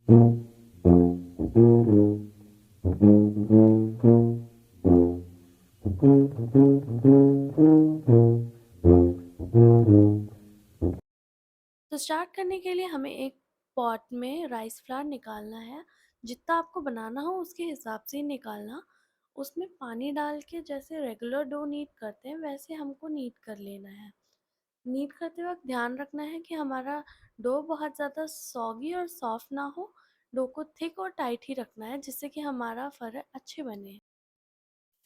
तो स्टार्ट करने के लिए हमें एक पॉट में राइस फ्लावर निकालना है। जितना आपको बनाना हो उसके हिसाब से ही निकालना। उसमें पानी डाल के जैसे रेगुलर डो नीड करते हैं वैसे हमको नीड कर लेना है। नीड करते वक्त ध्यान रखना है कि हमारा डो बहुत ज़्यादा सॉगी और सॉफ्ट ना हो। डो को थिक और टाइट ही रखना है जिससे कि हमारा फर अच्छे बने।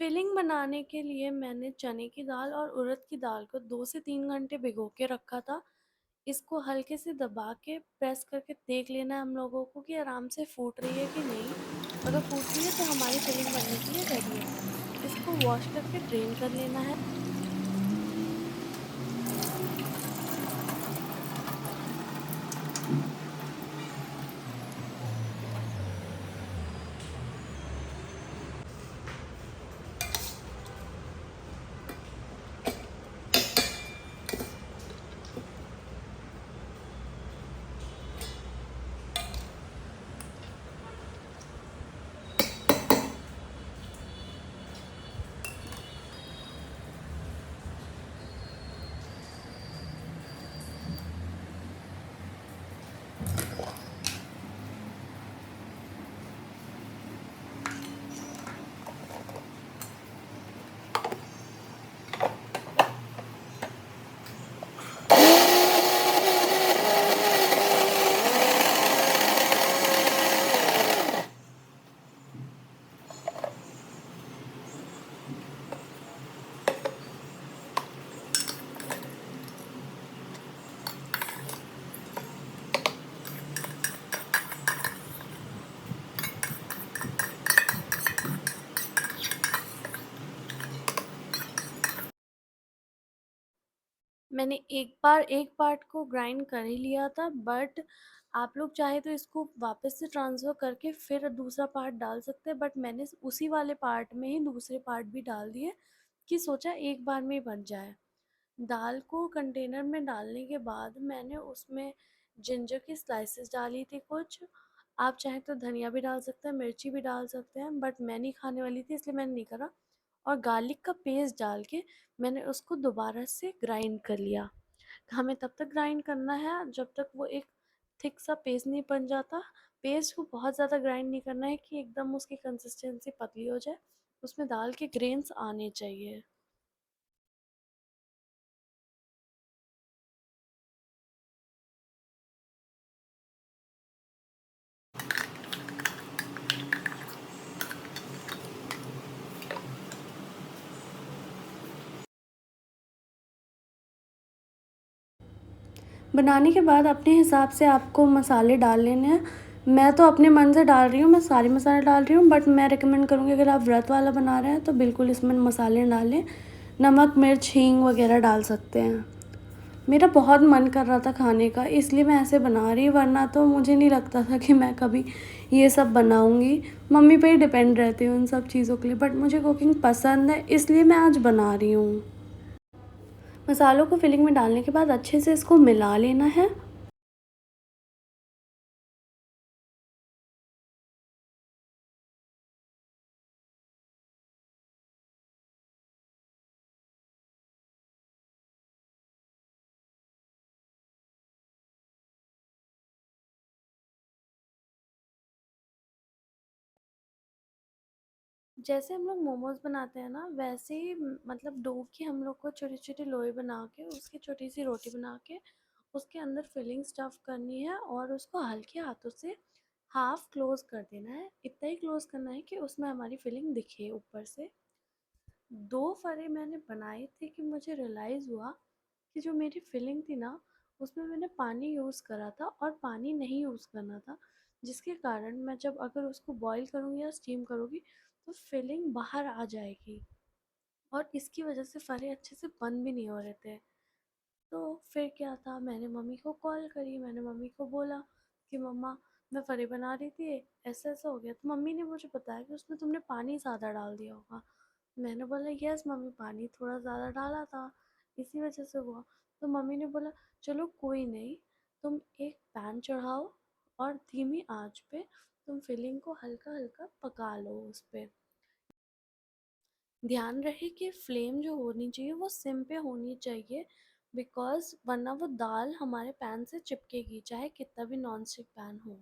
फिलिंग बनाने के लिए मैंने चने की दाल और उड़द की दाल को 2 से 3 घंटे भिगो के रखा था। इसको हल्के से दबा के प्रेस करके देख लेना है हम लोगों को कि आराम से फूट रही है कि नहीं। अगर फूट रही है तो हमारी फिलिंग बनने के लिए रेडी है। इसको वॉश करके ड्रेन कर लेना है। मैंने एक बार एक पार्ट को ग्राइंड कर ही लिया था, बट आप लोग चाहे तो इसको वापस से ट्रांसफ़र करके फिर दूसरा पार्ट डाल सकते हैं, बट मैंने उसी वाले पार्ट में ही दूसरे पार्ट भी डाल दिए कि सोचा एक बार में ही बन जाए। दाल को कंटेनर में डालने के बाद मैंने उसमें जिंजर की स्लाइसेस डाली थी कुछ। आप चाहें तो धनिया भी डाल सकते हैं, मिर्ची भी डाल सकते हैं, बट मैं नहीं खाने वाली थी इसलिए मैंने नहीं करा। और गार्लिक का पेस्ट डाल के मैंने उसको दोबारा से ग्राइंड कर लिया। हमें तब तक ग्राइंड करना है जब तक वो एक थिक सा पेस्ट नहीं बन जाता। पेस्ट को बहुत ज़्यादा ग्राइंड नहीं करना है कि एकदम उसकी कंसिस्टेंसी पतली हो जाए। उसमें दाल के ग्रेन्स आने चाहिए। बनाने के बाद अपने हिसाब से आपको मसाले डाल लेने हैं। मैं तो अपने मन से डाल रही हूँ, मैं सारे मसाले डाल रही हूँ, बट मैं रिकमेंड करूँगी अगर आप व्रत वाला बना रहे हैं तो बिल्कुल इसमें मसाले डालें। नमक, मिर्च, हींग वगैरह डाल सकते हैं। मेरा बहुत मन कर रहा था खाने का इसलिए मैं ऐसे बना रही, वरना तो मुझे नहीं लगता था कि मैं कभी ये सब बनाऊँगी। मम्मी पे ही डिपेंड रहती हूँ इन सब चीज़ों के लिए, बट मुझे कुकिंग पसंद है इसलिए मैं आज बना रही हूँ। मसालों को फिलिंग में डालने के बाद अच्छे से इसको मिला लेना है। जैसे हम लोग मोमोज बनाते हैं ना वैसे ही मतलब डो की हम लोग को छोटी छोटी लोई बना के उसकी छोटी सी रोटी बना के उसके अंदर फिलिंग स्टफ करनी है और उसको हल्के हाथों से हाफ क्लोज कर देना है। इतना ही क्लोज करना है कि उसमें हमारी फिलिंग दिखे ऊपर से। दो फरे मैंने बनाए थे कि मुझे रियलाइज़ हुआ कि जो मेरी फिलिंग थी ना उसमें मैंने पानी यूज़ करा था और पानी नहीं यूज़ करना था, जिसके कारण मैं जब अगर उसको बॉईल करूँगी या स्टीम करूँगी तो फिलिंग बाहर आ जाएगी और इसकी वजह से फरे अच्छे से बंद भी नहीं हो रहे थे। तो फिर क्या था, मैंने मम्मी को कॉल करी, मैंने मम्मी को बोला कि मम्मा मैं फरे बना रही थी, ऐसा ऐसा हो गया। तो मम्मी ने मुझे बताया कि उसमें तुमने पानी ज़्यादा डाल दिया होगा। मैंने बोला यस मम्मी, पानी थोड़ा ज़्यादा डाला था, इसी वजह से हुआ। तो मम्मी ने बोला चलो कोई नहीं, तुम एक पैन चढ़ाओ और धीमी आंच पे तुम फिलिंग को हल्का हल्का पका लो उस पे। ध्यान रहे कि फ्लेम जो होनी चाहिए वो सिम पे होनी चाहिए, बिकॉज वरना वो दाल हमारे पैन से चिपकेगी, चाहे कितना भी नॉन स्टिक पैन हो।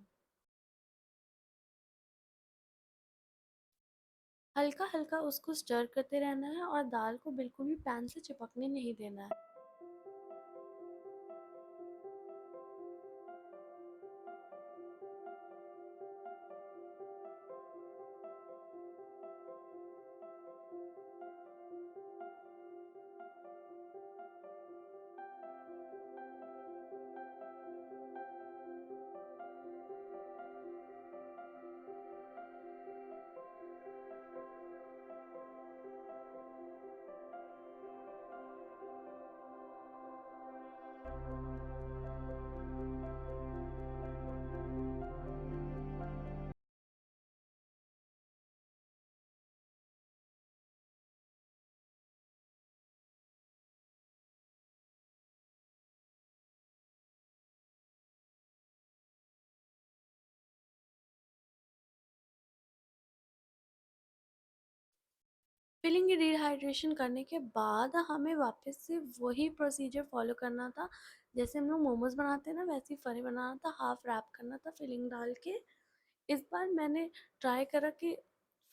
हल्का हल्का उसको स्टर करते रहना है और दाल को बिल्कुल भी पैन से चिपकने नहीं देना है। फिलिंग की डिहाइड्रेशन करने के बाद हमें वापस से वही प्रोसीजर फॉलो करना था, जैसे हम लोग मोमोज बनाते हैं ना, वैसे ही फरे बनाना था, हाफ रैप करना था फिलिंग डाल के। इस बार मैंने ट्राई करा कि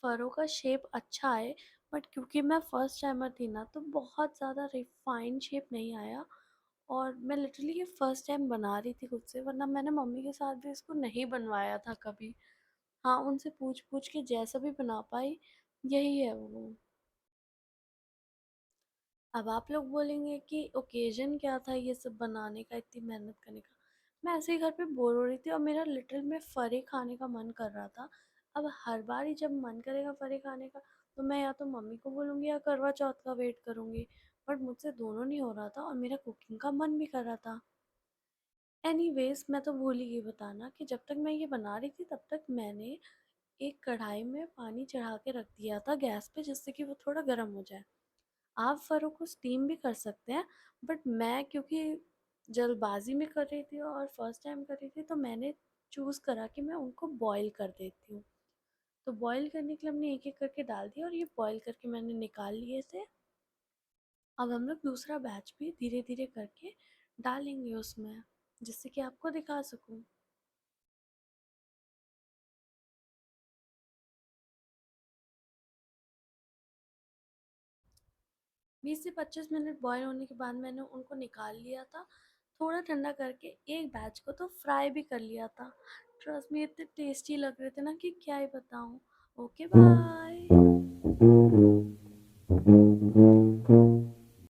फरों का शेप अच्छा आए, बट क्योंकि मैं फर्स्ट टाइमर थी ना, तो बहुत ज़्यादा रिफाइंड शेप नहीं आया। और मैं लिटरली ये फर्स्ट टाइम बना रही थी खुद से, वरना मैंने मम्मी के साथ भी इसको नहीं बनवाया था कभी। हाँ, उनसे पूछ पूछ के जैसा भी बना पाई, यही है वो। अब आप लोग बोलेंगे कि ओकेजन क्या था ये सब बनाने का, इतनी मेहनत करने का। मैं ऐसे ही घर पे बोर हो रही थी और मेरा लिटरल में फरे खाने का मन कर रहा था। अब हर बार ही जब मन करेगा फरे खाने का, तो मैं या तो मम्मी को बोलूँगी या करवा चौथ का वेट करूँगी। बट मुझसे दोनों नहीं हो रहा था और मेरा कुकिंग का मन भी कर रहा था। एनीवेज, मैं तो भूल ही गई बताना कि जब तक मैं ये बना रही थी तब तक मैंने एक कढ़ाई में पानी चढ़ा के रख दिया था गैस पे, जिससे कि वो थोड़ा गर्म हो जाए। आप फ़रों को स्टीम भी कर सकते हैं, बट मैं क्योंकि जल्दबाजी में कर रही थी और फर्स्ट टाइम कर रही थी, तो मैंने चूज़ करा कि मैं उनको बॉईल कर देती हूँ। तो बॉईल करने के लिए हमने एक एक करके डाल दिया और ये बॉईल करके मैंने निकाल लिए थे। अब हम लोग दूसरा बैच भी धीरे धीरे करके डालेंगे उसमें, जिससे कि आपको दिखा सकूँ। 20 से 25 मिनट बॉईल होने के बाद मैंने उनको निकाल लिया था। थोड़ा ठंडा करके एक बैच को तो फ्राई भी कर लिया था। ट्रस्ट मी, इतने टेस्टी लग रहे थे ना कि क्या ही बताऊँ। Okay, bye.